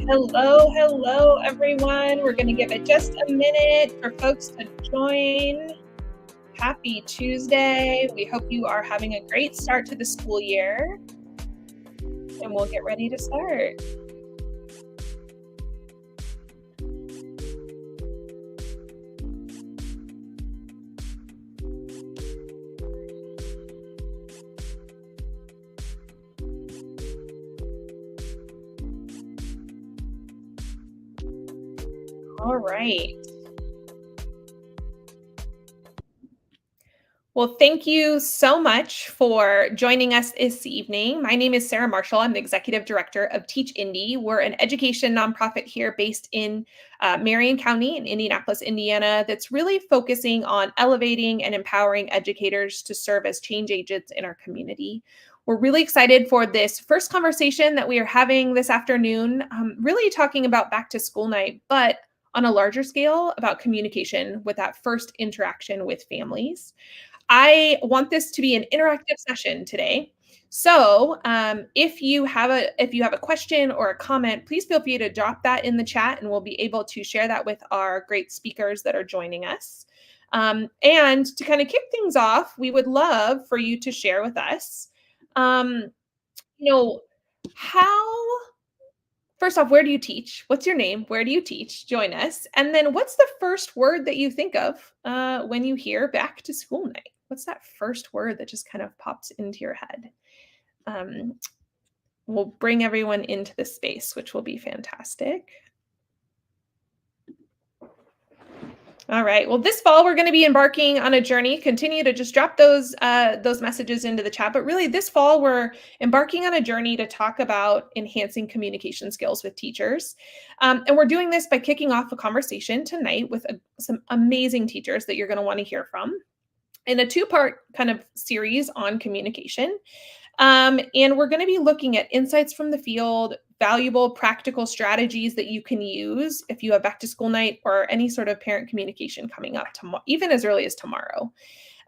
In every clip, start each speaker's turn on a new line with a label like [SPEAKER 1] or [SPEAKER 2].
[SPEAKER 1] Hello, everyone. We're going to give it just a minute for folks to join. Happy Tuesday. We hope you are having a great start to the school year, and we'll get ready to start. All right. Well, thank you so much for joining us this evening. My name is Sarah Marshall. I'm the Executive Director of Teach Indy. We're an education nonprofit here based in Marion County in Indianapolis, Indiana, that's really focusing on elevating and empowering educators to serve as change agents in our community. We're really excited for this first conversation that we are having this afternoon, really talking about back to school night, but on a larger scale about communication with that first interaction with families. I want this to be an interactive session today. So if you have a question or a comment, please feel free to drop that in the chat and we'll be able to share that with our great speakers that are joining us. And to kind of kick things off, we would love for you to share with us, how, first off, where do you teach? What's your name? Where do you teach? Join us. And then what's the first word that you think of when you hear back to school night? What's that first word that just kind of pops into your head? We'll bring everyone into the space, which will be fantastic. All right. Well, this fall, we're going to be embarking on a journey. Continue to just drop those messages into the chat. But really, this fall, we're embarking on a journey to talk about enhancing communication skills with teachers. And we're doing this by kicking off a conversation tonight with some amazing teachers that you're going to want to hear from in a two-part kind of series on communication. And we're going to be looking at insights from the field, valuable practical strategies that you can use if you have back to school night or any sort of parent communication coming up tomorrow, even as early as tomorrow.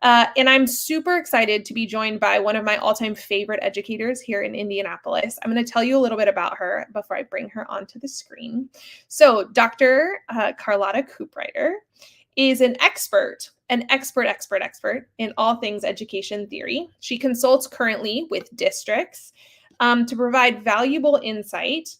[SPEAKER 1] And I'm super excited to be joined by one of my all-time favorite educators here in Indianapolis. I'm going to tell you a little bit about her before I bring her onto the screen. So Dr. Carlotta Cooprider is an expert in all things education theory. She consults currently with districts to provide valuable insight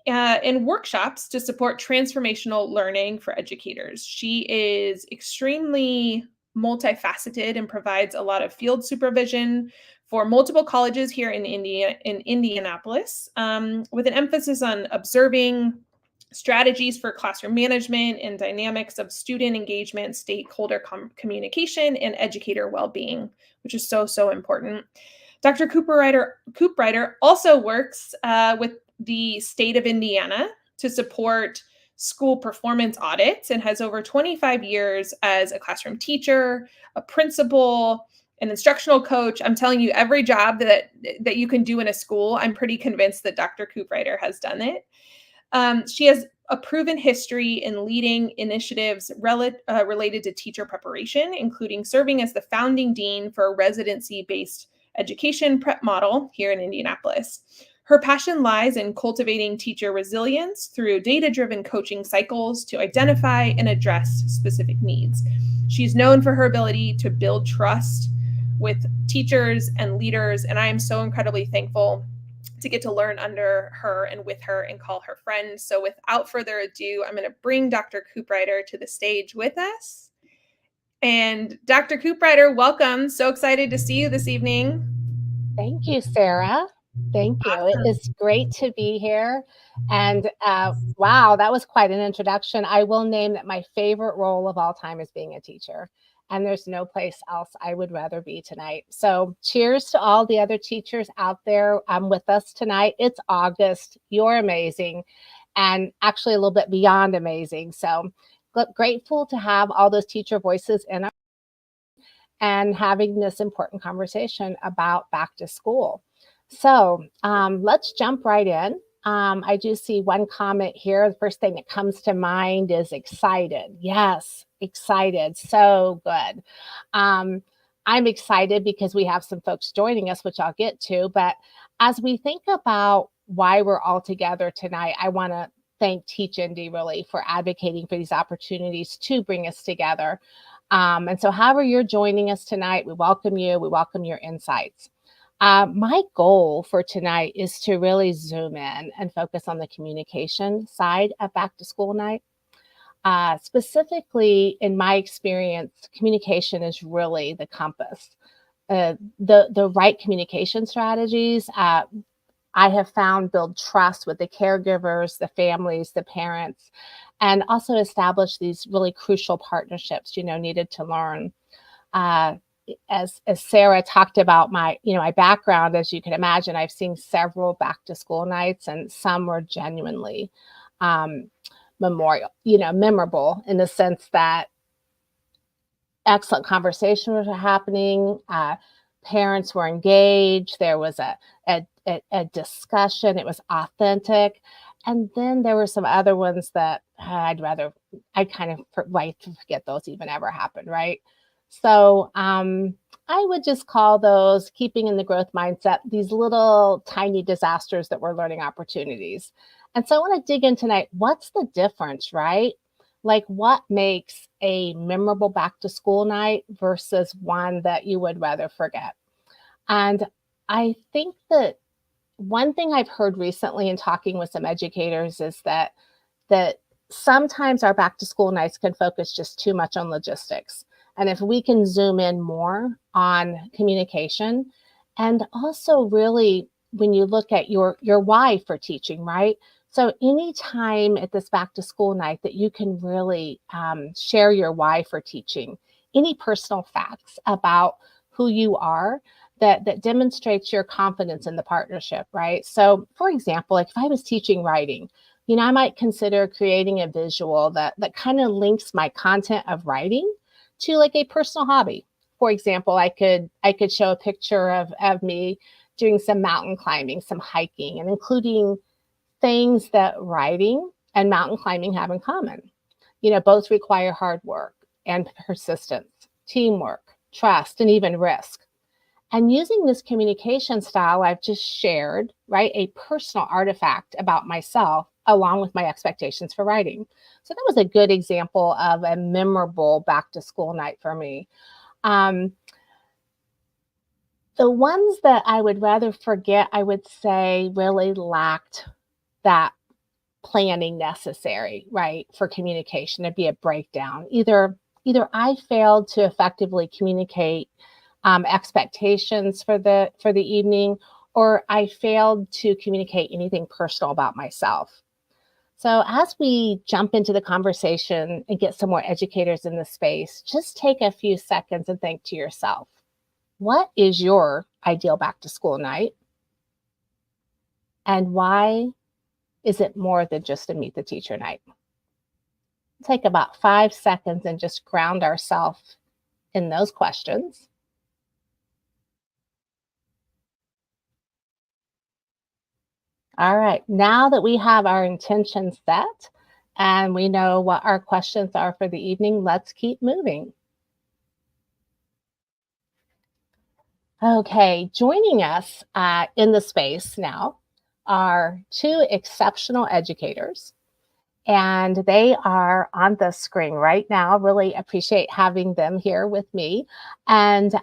[SPEAKER 1] in workshops to support transformational learning for educators. She is extremely multifaceted and provides a lot of field supervision for multiple colleges here in Indianapolis, with an emphasis on observing strategies for classroom management and dynamics of student engagement, stakeholder communication, and educator well-being, which is so important. Dr. Cooprider also works with the state of Indiana to support school performance audits and has over 25 years as a classroom teacher, a principal, an instructional coach. I'm telling you, every job that you can do in a school, I'm pretty convinced that Dr. Cooprider has done it. She has a proven history in leading initiatives related to teacher preparation, including serving as the founding dean for a residency-based education prep model here in Indianapolis. Her passion lies in cultivating teacher resilience through data-driven coaching cycles to identify and address specific needs. She's known for her ability to build trust with teachers and leaders, and I am so incredibly thankful to get to learn under her and with her and call her friend. So without further ado, I'm going to bring Dr. Cooprider to the stage with us. And Dr. Cooprider, welcome. So excited to see you this evening.
[SPEAKER 2] Thank you, Sarah. Thank you. Awesome. It is great to be here. And wow, that was quite an introduction. I will name that my favorite role of all time is being a teacher. And there's no place else I would rather be tonight. So cheers to all the other teachers out there with us tonight. It's August. You're amazing. And actually a little bit beyond amazing. So grateful to have all those teacher voices in our and having this important conversation about back to school. So let's jump right in. I do see one comment here. The first thing that comes to mind is excited. Yes, excited. So good. I'm excited because we have some folks joining us, which I'll get to. But as we think about why we're all together tonight. I want to thank Teach Indy really for advocating for these opportunities to bring us together. And so however you're joining us tonight, we welcome you. We welcome your insights. My goal for tonight is to really zoom in and focus on the communication side of back to school night. Specifically, in my experience, communication is really the compass. The right communication strategies, I have found, build trust with the caregivers, the families, the parents, and also establish these really crucial partnerships, needed to learn. Uh, as Sarah talked about my background, as you can imagine, I've seen several back to school nights, and some were genuinely um, memorable in the sense that excellent conversations were happening. Parents were engaged. There was a discussion. It was authentic. And then there were some other ones that I kind of like to forget those even ever happened, right? So I would just call those, keeping in the growth mindset, these little tiny disasters that were learning opportunities. And so I want to dig in tonight. What's the difference, right? Like, what makes a memorable back to school night versus one that you would rather forget? And I think that one thing I've heard recently in talking with some educators is that sometimes our back to school nights can focus just too much on logistics. And if we can zoom in more on communication, and also really when you look at your why for teaching, right? So anytime at this back to school night that you can really share your why for teaching, any personal facts about who you are that demonstrates your confidence in the partnership, right? So for example, like if I was teaching writing, I might consider creating a visual that kind of links my content of writing to like a personal hobby. For example, I could show a picture of me doing some mountain climbing, some hiking, and including things that writing and mountain climbing have in common. Both require hard work and persistence, teamwork, trust, and even risk. And using this communication style I've just shared, right, a personal artifact about myself along with my expectations for writing. So that was a good example of a memorable back to school night for me. Um, the ones that I would rather forget, I would say, really lacked that planning necessary, right, for communication. It'd be a breakdown. Either I failed to effectively communicate expectations for the evening, or I failed to communicate anything personal about myself. So as we jump into the conversation and get some more educators in the space, just take a few seconds and think to yourself, what is your ideal back to school night? And why is it more than just a meet the teacher night? Take about 5 seconds and just ground ourselves in those questions. All right, now that we have our intentions set and we know what our questions are for the evening, let's keep moving. Okay, joining us in the space now are two exceptional educators, and they are on the screen right now. Really appreciate having them here with me. And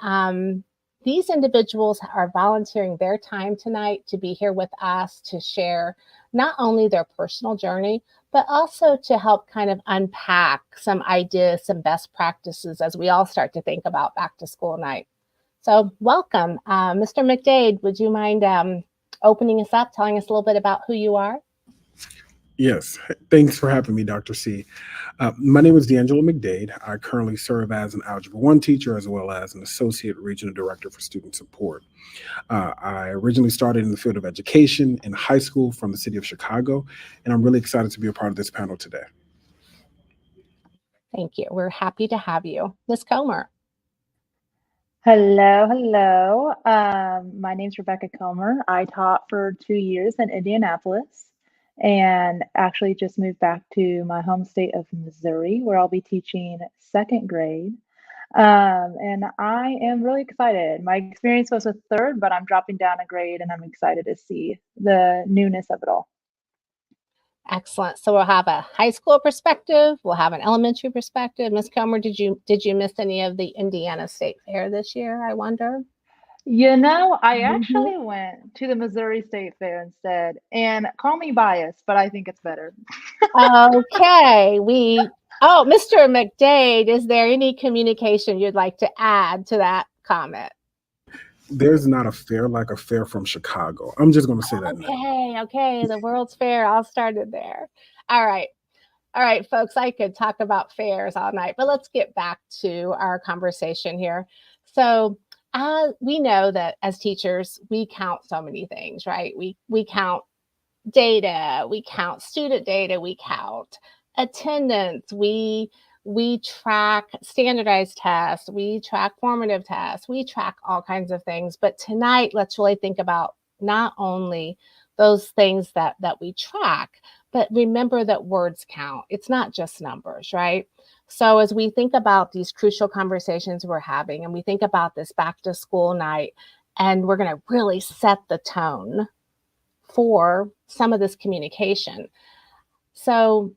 [SPEAKER 2] these individuals are volunteering their time tonight to be here with us to share not only their personal journey, but also to help kind of unpack some ideas, some best practices as we all start to think about back to school night. So welcome. Mr. McDade, would you mind opening us up, telling us a little bit about who you are?
[SPEAKER 3] Yes, thanks for having me, Dr. C. My name is D'Angelo McDade. I currently serve as an Algebra 1 teacher as well as an Associate Regional Director for Student Support. I originally started in the field of education in high school from the city of Chicago, and I'm really excited to be a part of this panel today.
[SPEAKER 2] Thank you. We're happy to have you. Ms. Comer.
[SPEAKER 4] Hello, hello. My name's Rebecca Comer. I taught for 2 years in Indianapolis and actually just moved back to my home state of Missouri, where I'll be teaching second grade. And I am really excited. My experience was with third, but I'm dropping down a grade and I'm excited to see the newness of it all.
[SPEAKER 2] Excellent. So we'll have a high school perspective. We'll have an elementary perspective. Ms. Comer, did you miss any of the Indiana State Fair this year, I wonder?
[SPEAKER 4] I
[SPEAKER 2] Mhm.
[SPEAKER 4] actually went to the Missouri State Fair instead, and call me biased, but I think it's better.
[SPEAKER 2] Okay, Mr. McDade, is there any communication you'd like to add to that comment?
[SPEAKER 3] There's not a fair like a fair from Chicago. I'm just going to say that now.
[SPEAKER 2] Okay, the World's Fair all started there. All right, folks, I could talk about fairs all night, but let's get back to our conversation here. So, we know that as teachers, we count so many things, right? We count data, we count student data, we count attendance, we track standardized tests, we track formative tests, we track all kinds of things. But tonight, let's really think about not only those things that we track, but remember that words count. It's not just numbers, right? So as we think about these crucial conversations we're having, and we think about this back to school night, and we're going to really set the tone for some of this communication. So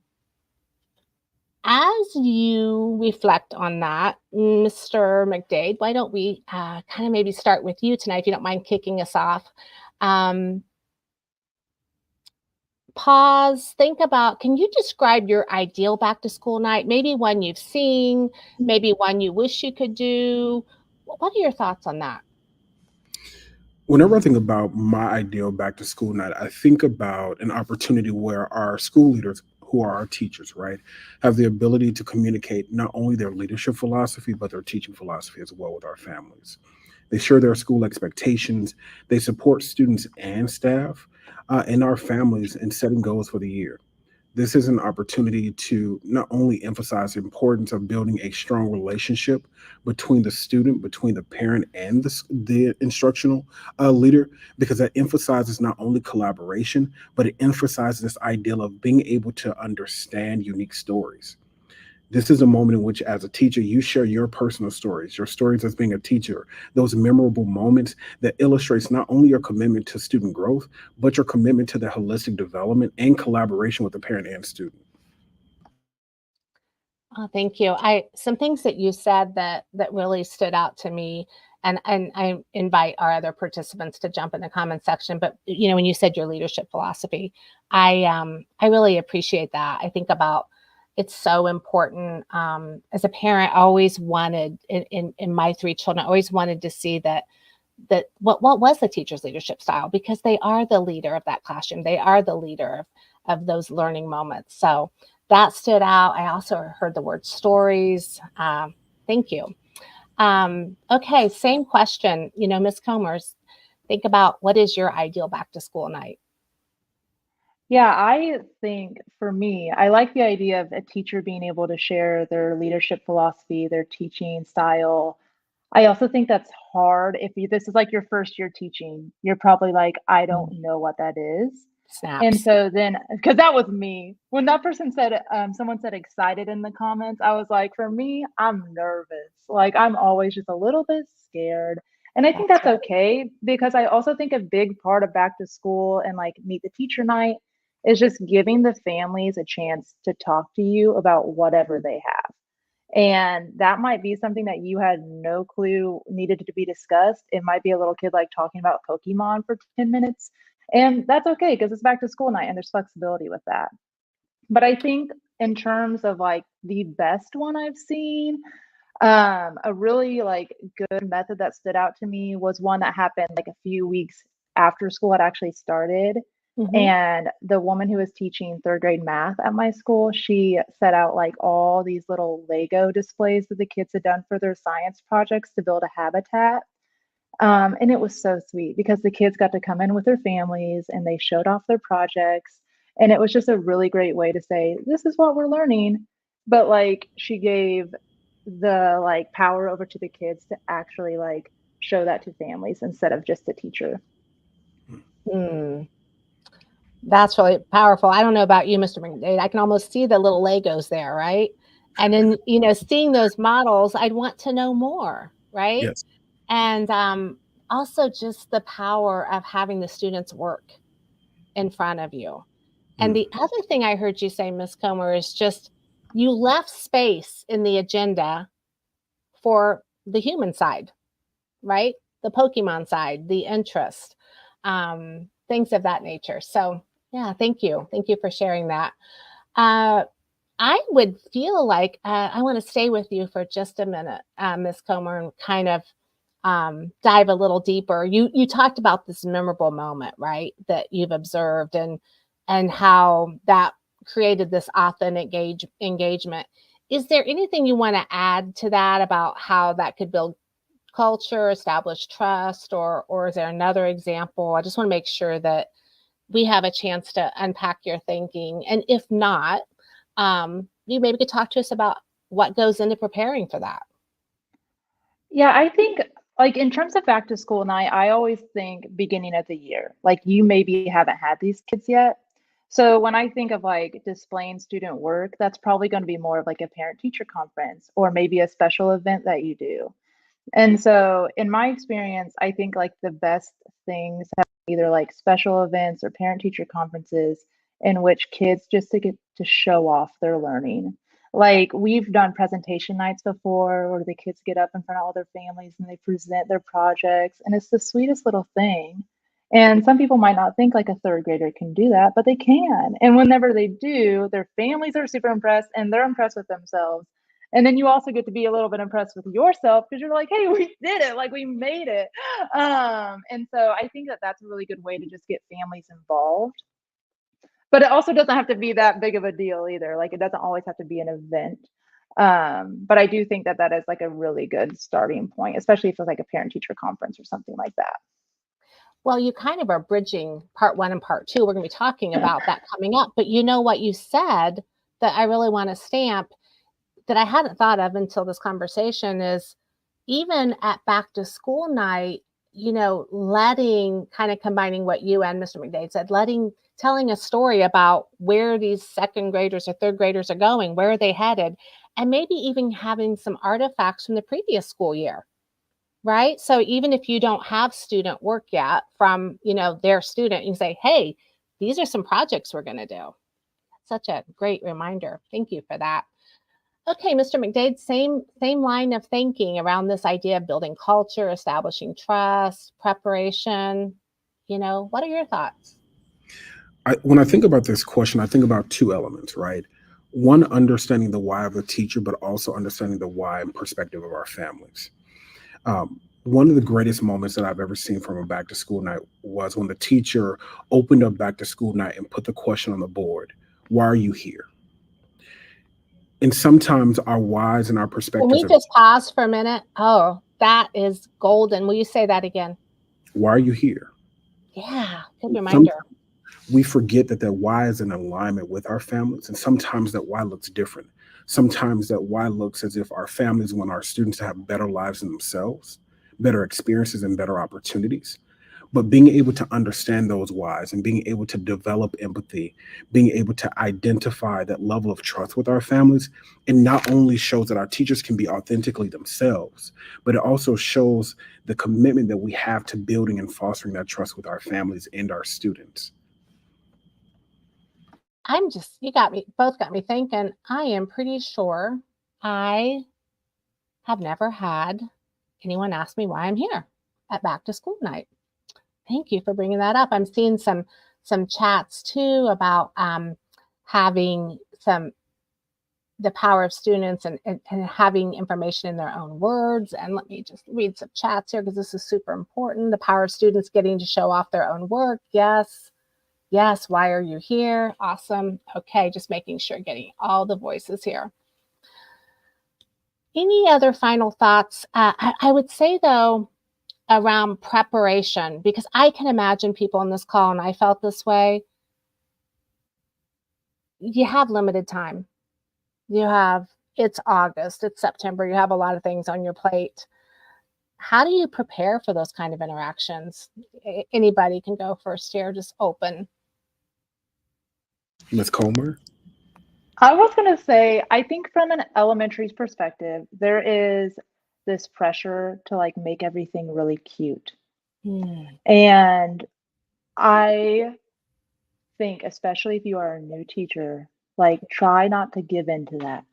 [SPEAKER 2] as you reflect on that, Mr. McDade, why don't we kind of maybe start with you tonight, if you don't mind kicking us off. Pause, think about, can you describe your ideal back to school night? Maybe one you've seen, maybe one you wish you could do. What are your thoughts on that?
[SPEAKER 3] Whenever I think about my ideal back to school night, I think about an opportunity where our school leaders, who are our teachers, right, have the ability to communicate not only their leadership philosophy, but their teaching philosophy as well with our families. They share their school expectations, they support students and staff, and our families in setting goals for the year. This is an opportunity to not only emphasize the importance of building a strong relationship between the student, between the parent, and the instructional leader, because that emphasizes not only collaboration, but it emphasizes this ideal of being able to understand unique stories. This is a moment in which, as a teacher, you share your personal stories, your stories as being a teacher, those memorable moments that illustrates not only your commitment to student growth, but your commitment to the holistic development and collaboration with the parent and student.
[SPEAKER 2] Oh, thank you. Some things that you said that really stood out to me, and I invite our other participants to jump in the comment section. But when you said your leadership philosophy, I really appreciate that. I think about, it's so important. As a parent, I always wanted in my three children, I always wanted to see that what was the teacher's leadership style, because they are the leader of that classroom. They are the leader of those learning moments. So that stood out. I also heard the word stories. Thank you. Okay, same question. Ms. Comers, think about, what is your ideal back to school night?
[SPEAKER 4] Yeah, I think for me, I like the idea of a teacher being able to share their leadership philosophy, their teaching style. I also think that's hard. If this is like your first year teaching, you're probably like, I don't know what that is. And
[SPEAKER 2] Snaps.
[SPEAKER 4] so then, because that was me, when that person said, someone said excited in the comments, I was like, for me, I'm nervous. Like, I'm always just a little bit scared. And I think
[SPEAKER 2] That's
[SPEAKER 4] that's
[SPEAKER 2] right.
[SPEAKER 4] okay, because I also think a big part of back to school and like meet the teacher night is just giving the families a chance to talk to you about whatever they have. And that might be something that you had no clue needed to be discussed. It might be a little kid like talking about Pokemon for 10 minutes. And that's okay, because it's back to school night and there's flexibility with that. But I think in terms of like the best one I've seen, a really like good method that stood out to me was one that happened like a few weeks after school had actually started.
[SPEAKER 2] Mhm.
[SPEAKER 4] And the woman who was teaching third grade math at my school, she set out like all these little Lego displays that the kids had done for their science projects to build a habitat. And it was so sweet because the kids got to come in with their families and they showed off their projects. And it was just a really great way to say, this is what we're learning. But like she gave the like power over to the kids to actually like show that to families instead of just the teacher.
[SPEAKER 2] Mm, that's really powerful. I don't know about you, Mr. McDade. I can almost see the little Legos there, right? And then, you know, seeing those models, I'd want to know more, right?
[SPEAKER 3] Yes.
[SPEAKER 2] And also just the power of having the students work in front of you. And the other thing I heard you say, Ms. Comer, is just you left space in the agenda for the human side, right? The Pokemon side, the interest, things of that nature. So, yeah, thank you. Thank you for sharing that. I would feel like I want to stay with you for just a minute, Ms. Comer, and kind of dive a little deeper. You talked about this memorable moment, right, that you've observed, and how that created this authentic engagement. Is there anything you want to add to that about how that could build culture, establish trust, or is there another example? I just want to make sure that we have a chance to unpack your thinking. And if not, you maybe could talk to us about what goes into preparing for that.
[SPEAKER 4] Yeah, I think like in terms of back to school night, I always think beginning of the year. Like you maybe haven't had these kids yet. So when I think of like displaying student work, that's probably going to be more of like a parent teacher conference or maybe a special event that you do. And so in my experience, I think like the best things have either like special events or parent teacher conferences in which kids just to get to show off their learning. Like we've done presentation nights before where the kids get up in front of all their families and they present their projects, and it's the sweetest little thing. And some people might not think like a third grader can do that, but they can. And whenever they do, their families are super impressed and they're impressed with themselves. And then you also get to be a little bit impressed with yourself because you're like, hey, we did it, like we made it. And so I think that that's a really good way to just get families involved. But it also doesn't have to be that big of a deal either. Like it doesn't always have to be an event. But I do think that that is like a really good starting point, especially if it's like a parent teacher conference or something like that.
[SPEAKER 2] Well, you kind of are bridging part one and part two. We're going to be talking about that coming up. But you know what you said that I really want to stamp that I hadn't thought of until this conversation is even at back to school night, you know, letting kind of combining what you and Mr. McDade said, telling a story about where these second graders or third graders are going, where are they headed, and maybe even having some artifacts from the previous school year. Right. So even if you don't have student work yet from, you know, their student, you say, hey, these are some projects we're going to do. Such a great reminder. Thank you for that. Okay, Mr. McDade, same line of thinking around this idea of building culture, establishing trust, preparation. You know, what are your thoughts?
[SPEAKER 3] When I think about this question, I think about two elements, right? One, understanding the why of the teacher, but also understanding the why and perspective of our families. One of the greatest moments that I've ever seen from a back to school night was when the teacher opened up back to school night and put the question on the board, why are you here? And sometimes our whys and our
[SPEAKER 2] Can
[SPEAKER 3] perspectives
[SPEAKER 2] we just pause for a minute? Oh, that is golden. Will you say that again?
[SPEAKER 3] Why are you here?
[SPEAKER 2] Yeah, good reminder.
[SPEAKER 3] We forget that why is in alignment with our families. And sometimes that why looks different. Sometimes that why looks as if our families want our students to have better lives in themselves, better experiences and better opportunities. But being able to understand those whys and being able to develop empathy, being able to identify that level of trust with our families, it not only shows that our teachers can be authentically themselves, but it also shows the commitment that we have to building and fostering that trust with our families and our students.
[SPEAKER 2] You both got me thinking. I am pretty sure I have never had anyone ask me why I'm here at back to school night. Thank you for bringing that up. I'm seeing some chats too about having the power of students and having information in their own words. And let me just read some chats here because this is super important. The power of students getting to show off their own work. Yes. Yes. Why are you here? Awesome. Okay. Just making sure getting all the voices here. Any other final thoughts? I would say though, around preparation, because I can imagine people on this call, and I felt this way. You have limited time. It's August, it's September, you have a lot of things on your plate. How do you prepare for those kind of interactions? Anybody can go first here, just open.
[SPEAKER 3] Ms. Comer?
[SPEAKER 4] I was going to say, I think from an elementary's perspective, there is this pressure to like make everything really cute.
[SPEAKER 2] Mm.
[SPEAKER 4] And I think, especially if you are a new teacher, like try not to give in to that.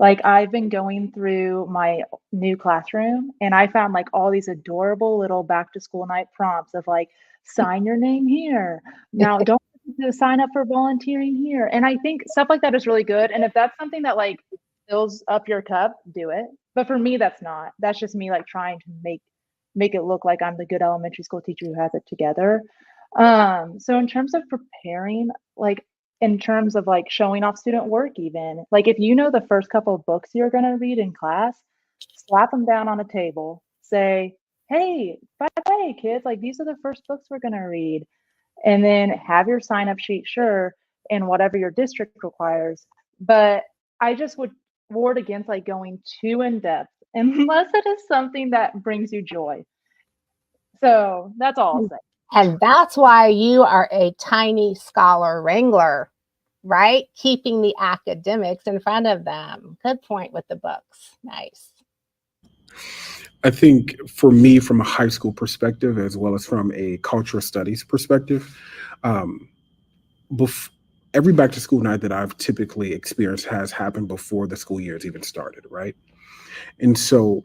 [SPEAKER 4] Like I've been going through my new classroom and I found like all these adorable little back to school night prompts of like sign your name here. Now don't forget to sign up for volunteering here. And I think stuff like that is really good. And if that's something that like fills up your cup, do it. But for me, that's not. That's just me like trying to make it look like I'm the good elementary school teacher who has it together. So in terms of preparing, like in terms of like showing off student work, even like if you know the first couple of books you're going to read in class, slap them down on a table, say, hey, by the way, kids, like these are the first books we're going to read. And then have your sign up sheet, sure, and whatever your district requires. But I just would ward against like going too in depth unless it is something that brings you joy. So that's all I'll say.
[SPEAKER 2] And that's why you are a tiny scholar wrangler, right? Keeping the academics in front of them. Good point with the books. Nice.
[SPEAKER 3] I think for me, from a high school perspective, as well as from a cultural studies perspective, um, every back to school night that I've typically experienced has happened before the school year has even started, right? And so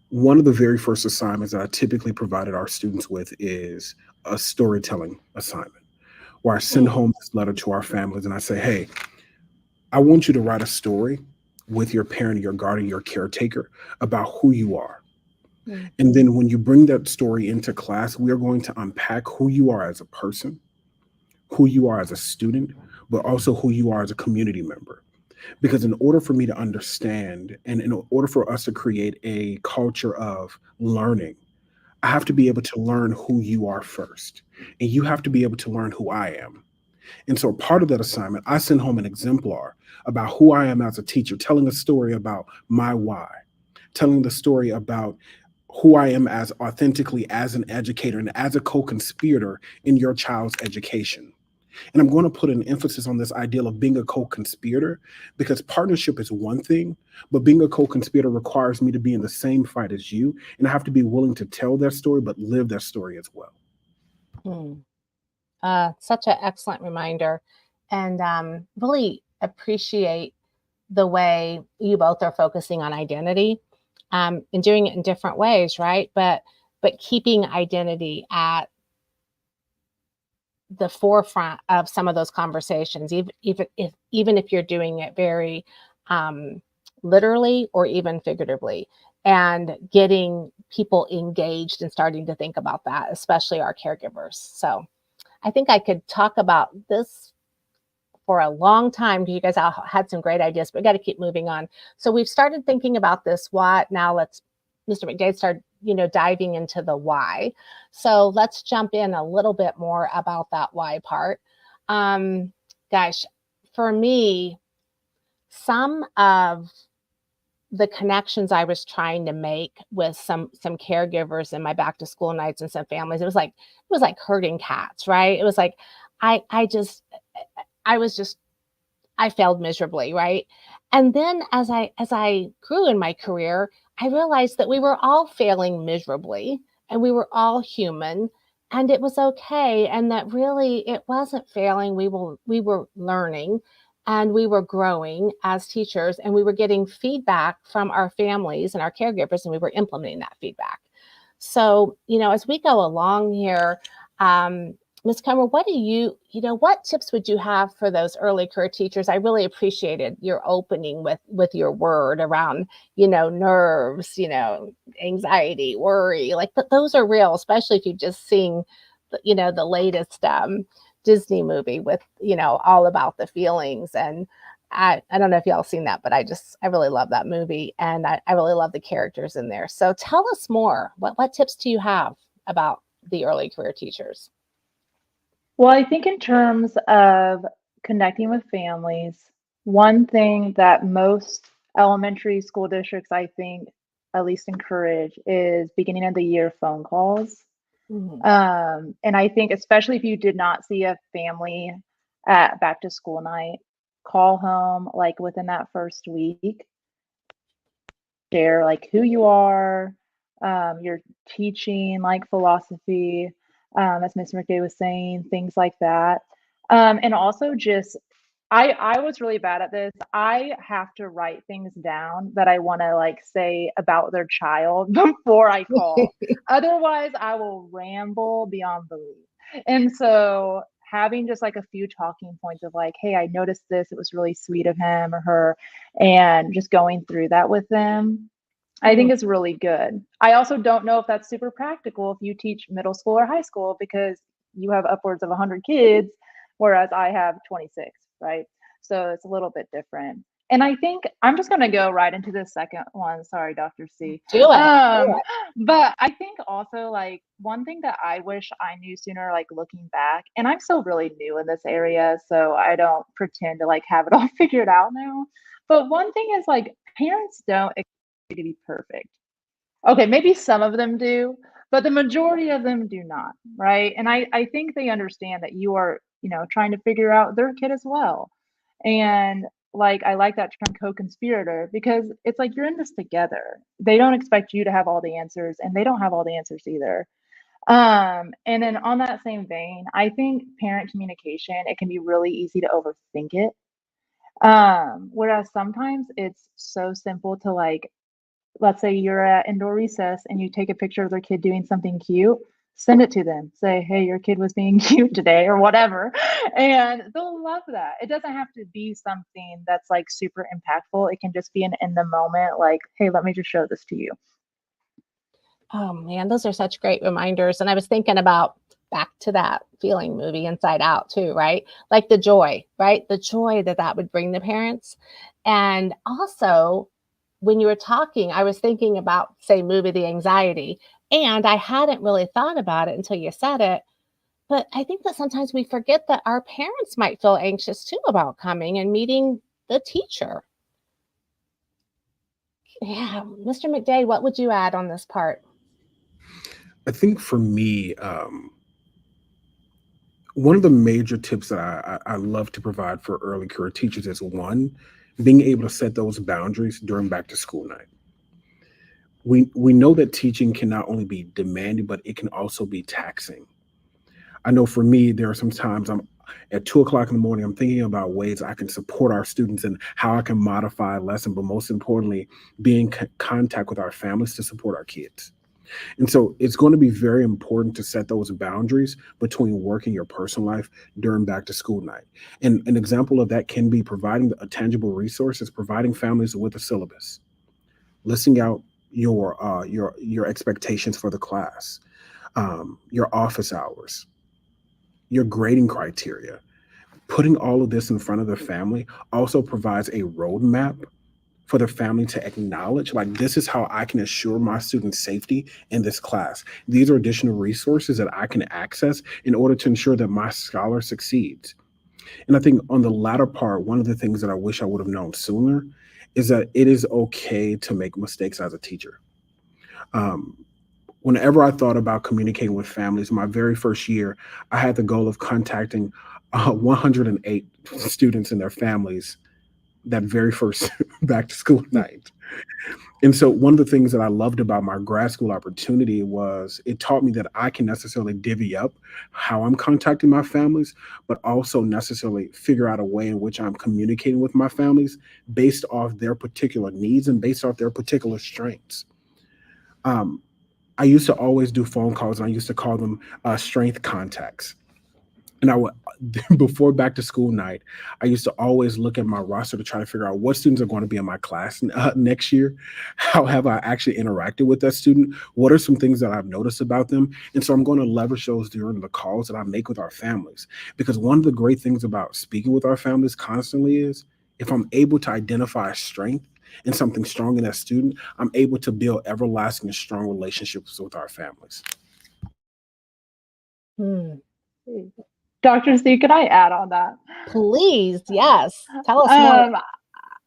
[SPEAKER 3] one of the very first assignments that I typically provided our students with is a storytelling assignment where I send home this letter to our families and I say, hey, I want you to write a story with your parent, your guardian, your caretaker about who you are. And then when you bring that story into class, we are going to unpack who you are as a person, who you are as a student, but also who you are as a community member. Because in order for me to understand and in order for us to create a culture of learning, I have to be able to learn who you are first. And you have to be able to learn who I am. And so part of that assignment, I send home an exemplar about who I am as a teacher, telling a story about my why, telling the story about who I am as authentically as an educator and as a co-conspirator in your child's education. And I'm going to put an emphasis on this idea of being a co-conspirator because partnership is one thing, but being a co-conspirator requires me to be in the same fight as you. And I have to be willing to tell that story, but live that story as well.
[SPEAKER 2] Such an excellent reminder. And really appreciate the way you both are focusing on identity and doing it in different ways, right? But keeping identity at the forefront of some of those conversations, even if you're doing it very literally or even figuratively, and getting people engaged and starting to think about that, especially our caregivers. So I think I could talk about this for a long time. You guys all had some great ideas, but we got to keep moving on. So we've started thinking about this what. Now let's, Mr. McDade, start diving into the why. So let's jump in a little bit more about that why part. Gosh, for me, some of the connections I was trying to make with some caregivers in my back to school nights and some families, it was like herding cats, right? It was like I failed miserably, right? And then as I grew in my career, I realized that we were all failing miserably and we were all human and it was okay. And that really it wasn't failing. We were learning and we were growing as teachers and we were getting feedback from our families and our caregivers and we were implementing that feedback. So, as we go along here, Ms. Comer, what what tips would you have for those early career teachers? I really appreciated your opening with your word around, nerves, anxiety, worry, like those are real, especially if you've just seen, the latest Disney movie with, all about the feelings. And I don't know if y'all seen that, but I really love that movie and I really love the characters in there. So tell us more. What tips do you have about the early career teachers?
[SPEAKER 4] Well, I think in terms of connecting with families, one thing that most elementary school districts, I think, at least encourage is beginning of the year phone calls. And I think especially if you did not see a family at back to school night, call home like within that first week, share like who you are, your teaching, like philosophy, as Miss McDay was saying, things like that. And also just I was really bad at this. I have to write things down that I want to like say about their child before I call. Otherwise, I will ramble beyond belief. And so having just like a few talking points of like, hey, I noticed this, it was really sweet of him or her, and just going through that with them, I think is really good. I also don't know if that's super practical if you teach middle school or high school because you have upwards of 100 kids, whereas I have 26, right? So it's a little bit different. And I think I'm just going to go right into the second one. Sorry, Dr. C.
[SPEAKER 2] Do it.
[SPEAKER 4] But I think also like one thing that I wish I knew sooner, like looking back, and I'm still really new in this area, so I don't pretend to like have it all figured out now. But one thing is like parents don't expect you to be perfect. Okay, maybe some of them do, but the majority of them do not, right? And I think they understand that you are, trying to figure out their kid as well. And like I like that term co-conspirator because it's like you're in this together. They don't expect you to have all the answers and they don't have all the answers either. And then on that same vein, I think parent communication, it can be really easy to overthink it. Whereas sometimes it's so simple to like, let's say you're at indoor recess and you take a picture of their kid doing something cute, send it to them. Say, hey, your kid was being cute today or whatever. And they'll love that. It doesn't have to be something that's like super impactful. It can just be an in the moment, like, hey, let me just show this to you.
[SPEAKER 2] Oh man, those are such great reminders. And I was thinking about back to that feeling movie Inside Out too, right? Like the joy, right? The joy that would bring the parents. And also when you were talking, I was thinking about, say, movie The Anxiety, and I hadn't really thought about it until you said it. But I think that sometimes we forget that our parents might feel anxious too about coming and meeting the teacher. Yeah, Mr. McDade, what would you add on this part?
[SPEAKER 3] I think for me, one of the major tips that I love to provide for early career teachers is one, being able to set those boundaries during back to school night. We know that teaching can not only be demanding, but it can also be taxing. I know for me, there are some times I'm at 2 o'clock in the morning, I'm thinking about ways I can support our students and how I can modify a lesson, but most importantly, be in contact with our families to support our kids. And so it's going to be very important to set those boundaries between work and your personal life during back to school night. And an example of that can be providing a tangible resources, providing families with a syllabus, listing out your expectations for the class, your office hours, your grading criteria. Putting all of this in front of the family also provides a roadmap for the family to acknowledge, like, this is how I can assure my students' safety in this class. These are additional resources that I can access in order to ensure that my scholar succeeds. And I think on the latter part, one of the things that I wish I would have known sooner is that it is okay to make mistakes as a teacher. Whenever I thought about communicating with families, my very first year, I had the goal of contacting 108 students and their families that very first back to school night. And so one of the things that I loved about my grad school opportunity was it taught me that I can necessarily divvy up how I'm contacting my families, but also necessarily figure out a way in which I'm communicating with my families based off their particular needs and based off their particular strengths. I used to always do phone calls, and I used to call them strength contacts. And I would, before back to school night, I used to always look at my roster to try to figure out what students are going to be in my class next year. How have I actually interacted with that student? What are some things that I've noticed about them? And so I'm going to leverage those during the calls that I make with our families. Because one of the great things about speaking with our families constantly is if I'm able to identify a strength and something strong in that student, I'm able to build everlasting and strong relationships with our families.
[SPEAKER 4] Dr. C, could I add on that?
[SPEAKER 2] Please, yes. Tell us more.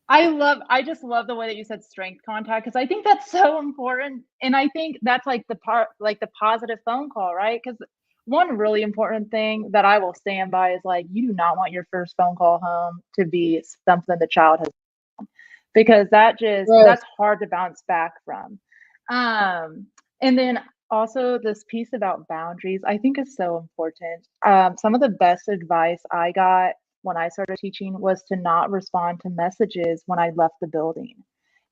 [SPEAKER 4] I just love the way that you said strength contact, because I think that's so important. And I think that's like the part, like the positive phone call, right? Because one really important thing that I will stand by is like, you do not want your first phone call home to be something the child has, because
[SPEAKER 2] True.
[SPEAKER 4] that's hard to bounce back from. And then also this piece about boundaries, I think is so important. Some of the best advice I got when I started teaching was to not respond to messages when I left the building.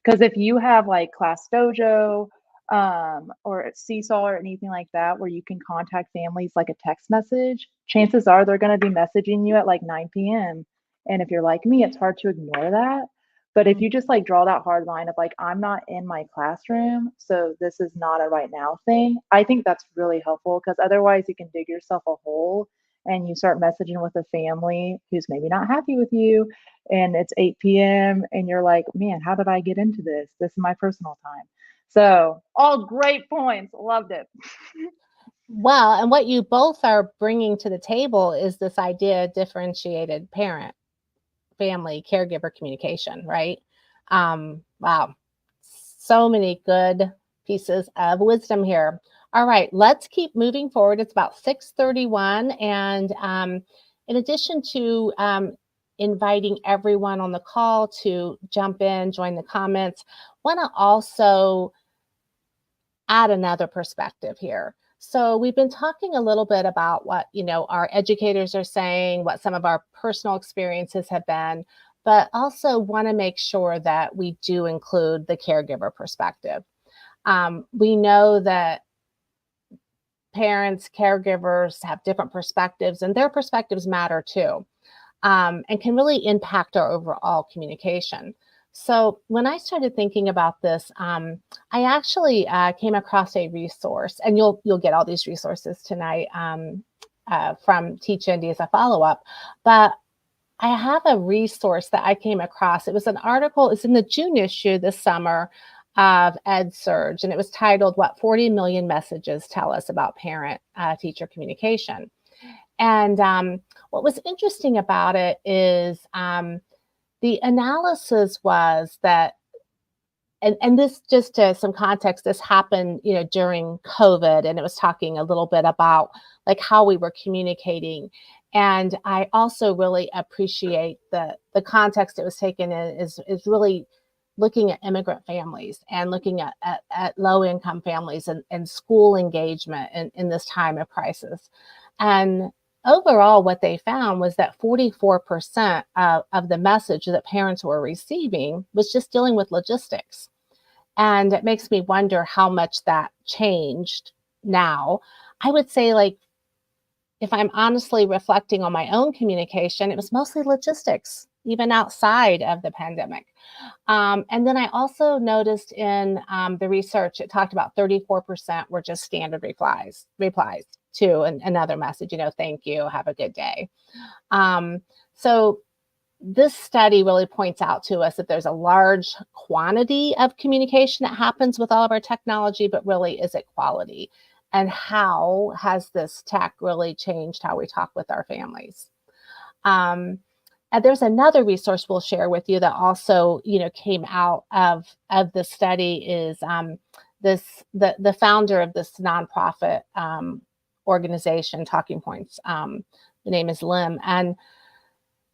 [SPEAKER 4] Because if you have like Class Dojo, or Seesaw or anything like that, where you can contact families like a text message, chances are they're going to be messaging you at like 9 p.m. And if you're like me, it's hard to ignore that. But if you just like draw that hard line of like, I'm not in my classroom, so this is not a right now thing, I think that's really helpful, because otherwise you can dig yourself a hole and you start messaging with a family who's maybe not happy with you, and it's 8 p.m. and you're like, man, how did I get into this? This is my personal time. So, all great points. Loved it.
[SPEAKER 2] Well, and what you both are bringing to the table is this idea of differentiated parent, family, caregiver communication, right? Wow. So many good pieces of wisdom here. All right, let's keep moving forward. It's about 6:31, and in addition to inviting everyone on the call to jump in, join the comments, want to also add another perspective here. So we've been talking a little bit about what, our educators are saying, what some of our personal experiences have been, but also want to make sure that we do include the caregiver perspective. We know that parents, caregivers have different perspectives, and their perspectives matter too, and can really impact our overall communication. So when I started thinking about this, I actually came across a resource, and you'll get all these resources tonight from Teach Indy as a follow up. But I have a resource that I came across. It was an article. It's in the June issue this summer of EdSurge, and it was titled "What 40 Million Messages Tell Us About Parent-Teacher Communication." And what was interesting about it is the analysis was that, and this, just to some context, this happened, during COVID, and it was talking a little bit about like how we were communicating. And I also really appreciate the context it was taken in is really looking at immigrant families and looking at low income families and school engagement in this time of crisis. And overall, what they found was that 44% of the message that parents were receiving was just dealing with logistics. And it makes me wonder how much that changed now. I would say, like, if I'm honestly reflecting on my own communication, it was mostly logistics, even outside of the pandemic. And then I also noticed in the research, it talked about 34% were just standard replies to another message, thank you, have a good day. So this study really points out to us that there's a large quantity of communication that happens with all of our technology, but really, is it quality? And how has this tech really changed how we talk with our families? And there's another resource we'll share with you that also, came out of the study is the founder of this nonprofit organization, Talking Points. The name is Lim, and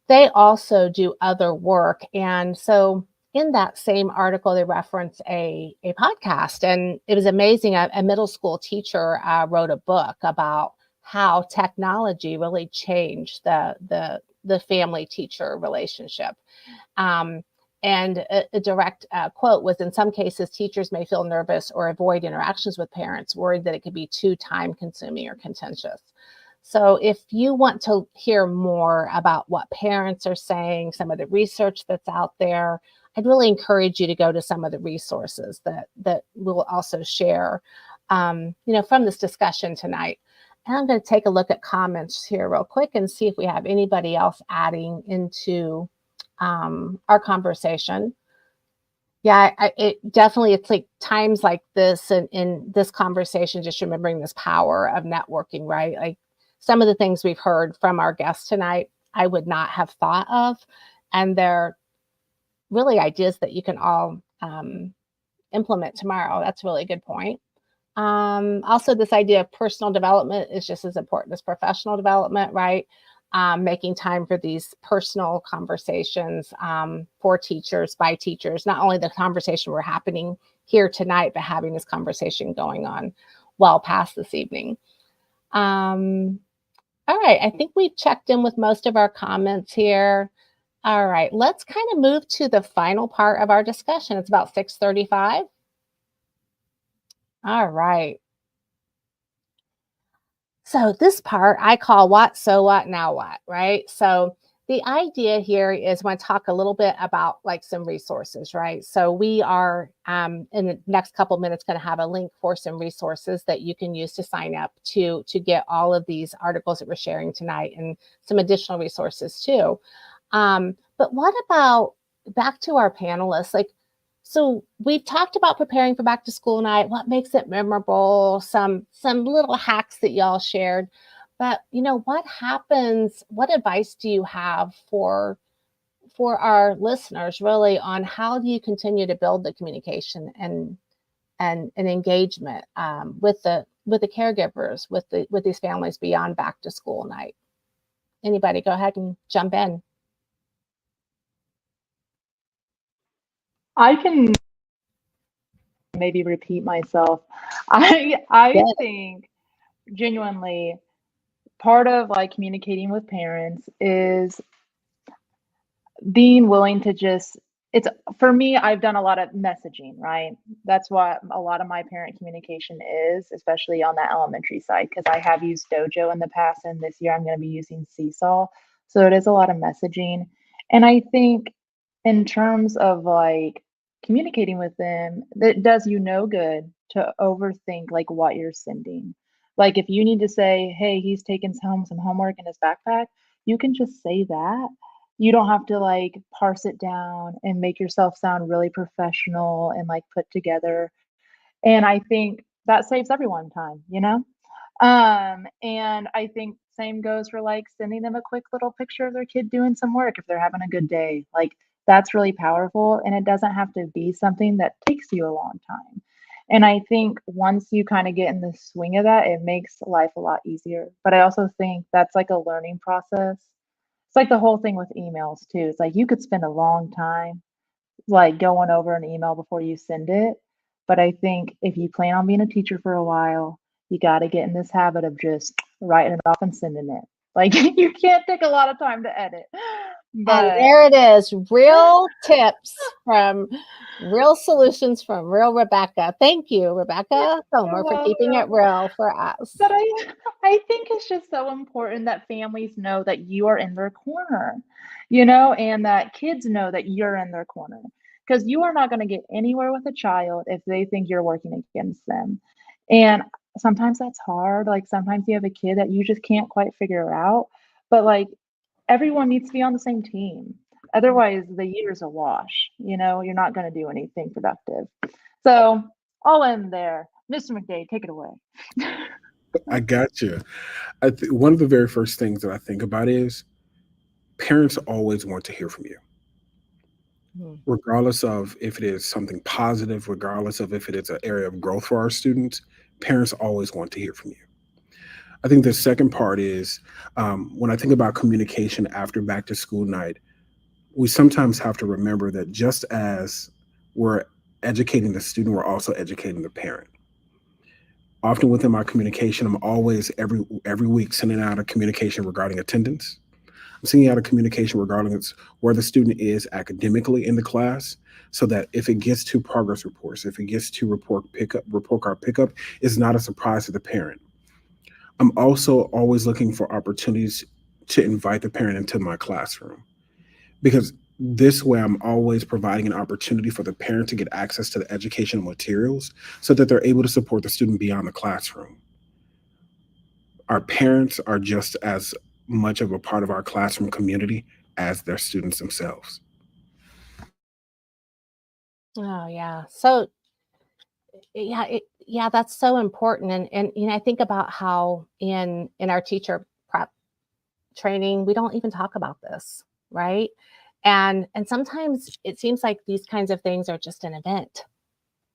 [SPEAKER 2] they also do other work. And so in that same article, they reference a podcast, and it was amazing. A middle school teacher wrote a book about how technology really changed the family teacher relationship. And a direct quote was, in some cases, teachers may feel nervous or avoid interactions with parents, worried that it could be too time consuming or contentious. So if you want to hear more about what parents are saying, some of the research that's out there, I'd really encourage you to go to some of the resources that we'll also share, from this discussion tonight. And I'm going to take a look at comments here real quick and see if we have anybody else adding into our conversation. Yeah, it definitely, it's like times like this and in this conversation, just remembering this power of networking, right? Like some of the things we've heard from our guests tonight, I would not have thought of. And they're really ideas that you can all implement tomorrow. That's a really good point. Also, this idea of personal development is just as important as professional development, right? Making time for these personal conversations for teachers, by teachers, not only the conversation we're happening here tonight, but having this conversation going on well past this evening. All right, I think we've checked in with most of our comments here. All right, let's kind of move to the final part of our discussion. It's about 6:35. All right. So this part I call what, so what, now what, right? So the idea here is when I talk a little bit about like some resources, right? So we are in the next couple minutes going to have a link for some resources that you can use to sign up to get all of these articles that we're sharing tonight and some additional resources too. But what about back to our panelists? Like, so we've talked about preparing for back to school night, what makes it memorable, some little hacks that y'all shared. But what happens, what advice do you have for our listeners really on how do you continue to build the communication and engagement with the caregivers, with these families beyond back to school night? Anybody go ahead and jump in.
[SPEAKER 4] I can maybe repeat myself. I think genuinely part of like communicating with parents is being willing to just, it's for me, I've done a lot of messaging, right? That's what a lot of my parent communication is, especially on that elementary side, because I have used Dojo in the past, and this year I'm going to be using Seesaw. So it is a lot of messaging. And I think in terms of like communicating with them, that does you no good to overthink like what you're sending. Like if you need to say, hey, he's taking home some homework in his backpack, you can just say that. You don't have to like parse it down and make yourself sound really professional and like put together. And I think that saves everyone time, you know? And I think same goes for like sending them a quick little picture of their kid doing some work if they're having a good day. Like that's really powerful, and it doesn't have to be something that takes you a long time. And I think once you kind of get in the swing of that, it makes life a lot easier. But I also think that's like a learning process. It's like the whole thing with emails too. It's like you could spend a long time like going over an email before you send it. But I think if you plan on being a teacher for a while, you got to get in this habit of just writing it off and sending it. Like you can't take a lot of time to edit. But
[SPEAKER 2] And there it is, real tips from real solutions from real Rebecca. Thank you, Rebecca Comer, for keeping it real for us.
[SPEAKER 4] But I think it's just so important that families know that you are in their corner, you know, and that kids know that you're in their corner. Because you are not going to get anywhere with a child if they think you're working against them. And sometimes that's hard. Like sometimes you have a kid that you just can't quite figure out. But like everyone needs to be on the same team. Otherwise, the year's a wash. You know, you're not going to do anything productive. So I'll end there. Mr. McDade, take it away.
[SPEAKER 3] I got you. One of the very first things that I think about is parents always want to hear from you, regardless of if it is something positive, regardless of if it is an area of growth for our students. Parents always want to hear from you. I think the second part is when I think about communication after back to school night, we sometimes have to remember that just as we're educating the student, we're also educating the parent. Often within my communication, I'm always every week sending out a communication regarding attendance. I'm sending out a communication regarding where the student is academically in the class, so that if it gets to progress reports, if it gets to report card pickup, it's not a surprise to the parent. I'm also always looking for opportunities to invite the parent into my classroom, because this way I'm always providing an opportunity for the parent to get access to the educational materials so that they're able to support the student beyond the classroom. Our parents are just as much of a part of our classroom community as their students themselves.
[SPEAKER 2] Oh yeah. So yeah, that's so important. And I think about how in our teacher prep training, we don't even talk about this, right? And sometimes it seems like these kinds of things are just an event.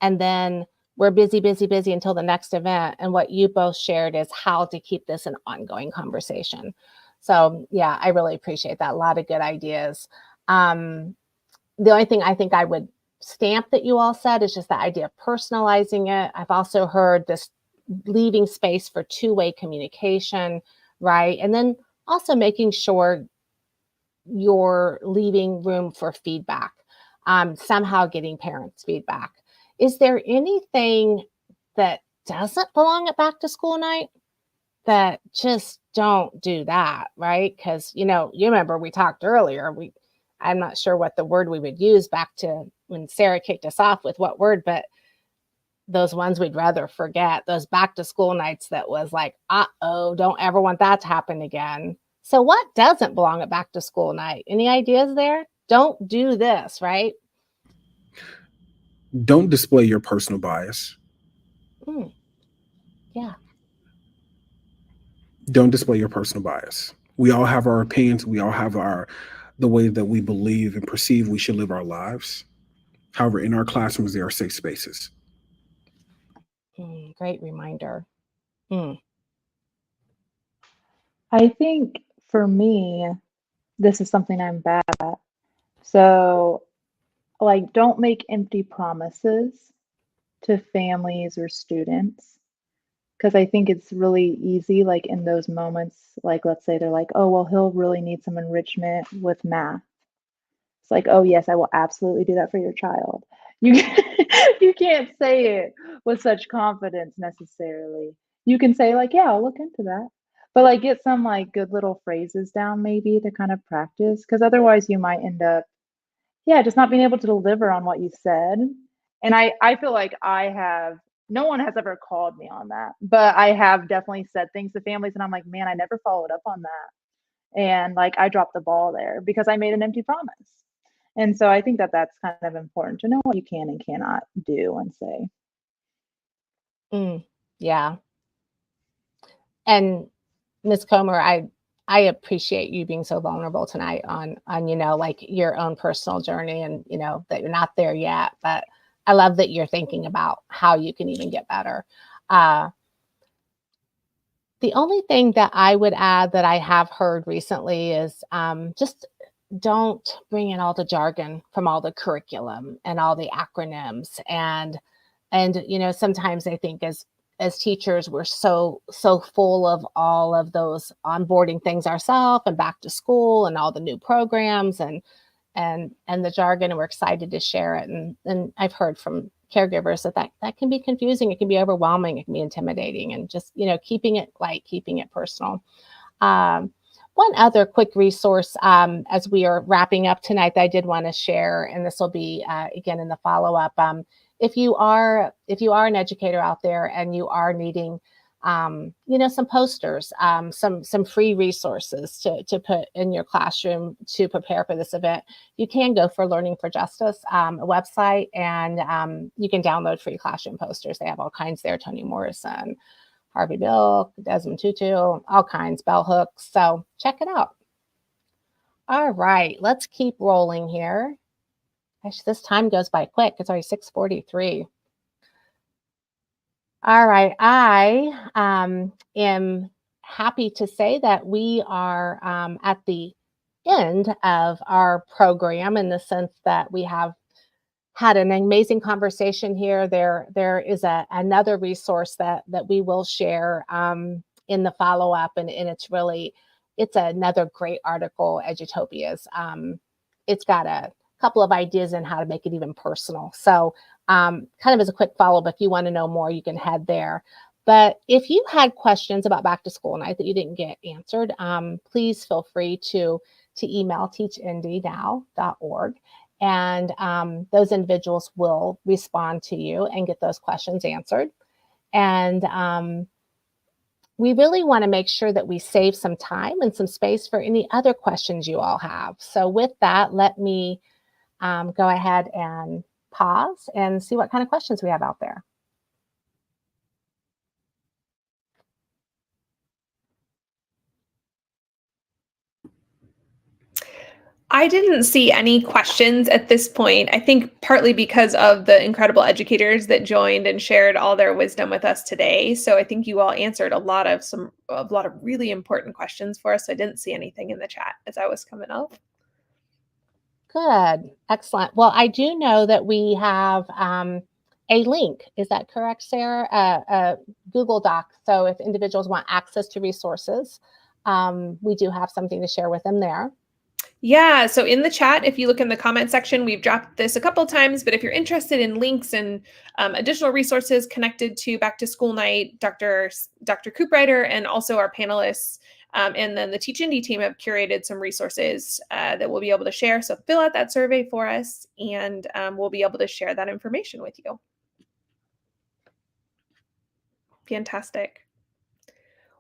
[SPEAKER 2] And then we're busy, busy, busy until the next event. And what you both shared is how to keep this an ongoing conversation. So yeah, I really appreciate that. A lot of good ideas. The only thing I think I would stamp that you all said is just the idea of personalizing it. I've also heard this leaving space for two-way communication, right? And then also making sure you're leaving room for feedback, somehow getting parents' feedback. Is there anything that doesn't belong at back to school night? That just don't do that, right? Because, you remember we talked earlier, I'm not sure what the word we would use back to when Sarah kicked us off with what word, but those ones we'd rather forget, those back to school nights that was like, uh-oh, don't ever want that to happen again. So what doesn't belong at back to school night? Any ideas there? Don't do this, right?
[SPEAKER 3] Don't display your personal bias.
[SPEAKER 2] Yeah.
[SPEAKER 3] Don't display your personal bias. We all have our opinions. We all have the way that we believe and perceive we should live our lives. However, in our classrooms, there are safe spaces.
[SPEAKER 2] Great reminder.
[SPEAKER 4] I think for me, this is something I'm bad at. So, like, don't make empty promises to families or students. Because I think it's really easy, like in those moments, like let's say they're like, oh, well, he'll really need some enrichment with math. It's like, oh, yes, I will absolutely do that for your child. You you can't say it with such confidence necessarily. You can say like, yeah, I'll look into that. But like get some like good little phrases down maybe to kind of practice because otherwise you might end up yeah, just not being able to deliver on what you said. And I feel like I have no one has ever called me on that, but I have definitely said things to families and I'm like, "Man, I never followed up on that." And like I dropped the ball there because I made an empty promise. And so I think that that's kind of important to know what you can and cannot do and say.
[SPEAKER 2] Yeah. And Ms. Comer, I appreciate you being so vulnerable tonight on like your own personal journey and that you're not there yet, but I love that you're thinking about how you can even get better. The only thing that I would add that I have heard recently is just don't bring in all the jargon from all the curriculum and all the acronyms and sometimes I think as teachers we're so full of all of those onboarding things ourselves and back to school and all the new programs and the jargon, and we're excited to share it, and I've heard from caregivers that can be confusing, it can be overwhelming, it can be intimidating, and just keeping it light, keeping it personal. One other quick resource as we are wrapping up tonight that I did want to share, and this will be again in the follow-up. If you are an educator out there and you are needing some posters, some free resources to put in your classroom to prepare for this event, you can go for Learning for Justice, a website, and you can download free classroom posters. They have all kinds there, Toni Morrison, Harvey Milk, Desmond Tutu, all kinds, bell hooks. So check it out. All right, let's keep rolling here. Gosh, this time goes by quick. It's already 6:43. All right, I am happy to say that we are at the end of our program in the sense that we have had an amazing conversation here. There is another resource that we will share in the follow-up, and it's another great article, Edutopias. It's got a couple of ideas on how to make it even personal. So kind of as a quick follow-up, if you want to know more, you can head there. But if you had questions about back to school night that you didn't get answered, please feel free to email teachindynow.org. And those individuals will respond to you and get those questions answered. And we really want to make sure that we save some time and some space for any other questions you all have. So with that, let me go ahead and pause and see what kind of questions we have out there.
[SPEAKER 1] I didn't see any questions at this point. I think partly because of the incredible educators that joined and shared all their wisdom with us today. So I think you all answered a lot of really important questions for us. I didn't see anything in the chat as I was coming up.
[SPEAKER 2] Good. Excellent. Well, I do know that we have a link. Is that correct, Sarah? A Google Doc. So if individuals want access to resources, we do have something to share with them there.
[SPEAKER 1] Yeah, so in the chat, if you look in the comment section, we've dropped this a couple times, but if you're interested in links and additional resources connected to Back to School Night, Dr. Cooprider and also our panelists, and then the Teach Indie team have curated some resources that we'll be able to share. So fill out that survey for us, and we'll be able to share that information with you. Fantastic.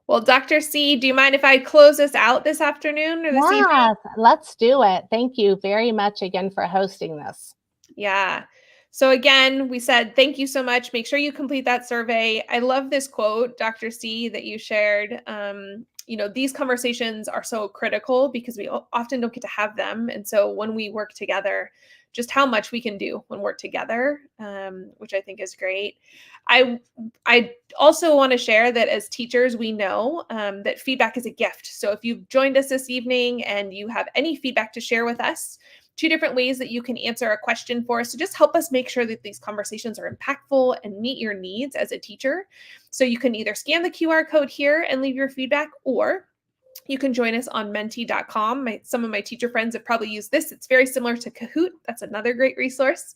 [SPEAKER 1] Well, Dr. C, do you mind if I close us out this afternoon or this evening?
[SPEAKER 2] Yes, let's do it. Thank you very much again for hosting this.
[SPEAKER 1] Yeah. So again, we said, thank you so much. Make sure you complete that survey. I love this quote, Dr. C, that you shared. These conversations are so critical because we often don't get to have them. And so when we work together, just how much we can do when we're together, which I think is great. I also want to share that as teachers, we know that feedback is a gift. So if you've joined us this evening and you have any feedback to share with us, 2 different ways that you can answer a question for us to just help us make sure that these conversations are impactful and meet your needs as a teacher. So you can either scan the QR code here and leave your feedback, or you can join us on menti.com. Some of my teacher friends have probably used this. It's very similar to Kahoot. That's another great resource.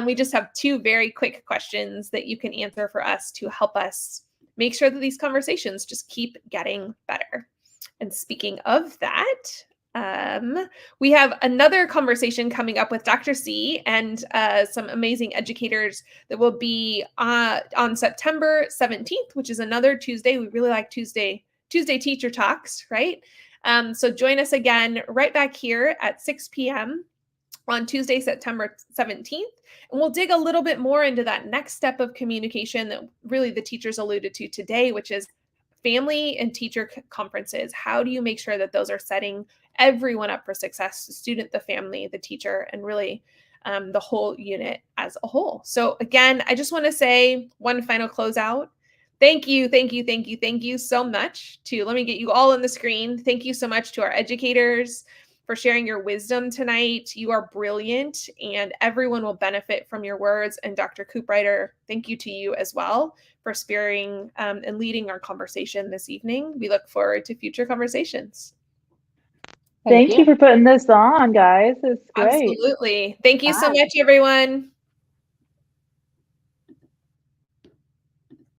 [SPEAKER 1] We just have 2 very quick questions that you can answer for us to help us make sure that these conversations just keep getting better. And speaking of that, we have another conversation coming up with Dr. C and some amazing educators that will be on September 17th, which is another Tuesday. We really like Tuesday teacher talks, right? So join us again right back here at 6 p.m. on Tuesday, September 17th. And we'll dig a little bit more into that next step of communication that really the teachers alluded to today, which is family and teacher conferences. How do you make sure that those are setting everyone up for success, the student, the family, the teacher, and really the whole unit as a whole? So again, I just want to say one final closeout. Thank you so much let me get you all on the screen. Thank you so much to our educators for sharing your wisdom tonight. You are brilliant and everyone will benefit from your words. And Dr. Cooprider, thank you to you as well for spearing and leading our conversation this evening. We look forward to future conversations.
[SPEAKER 4] Thank you for putting this on, guys. It's great.
[SPEAKER 1] Absolutely. Thank you so much, everyone.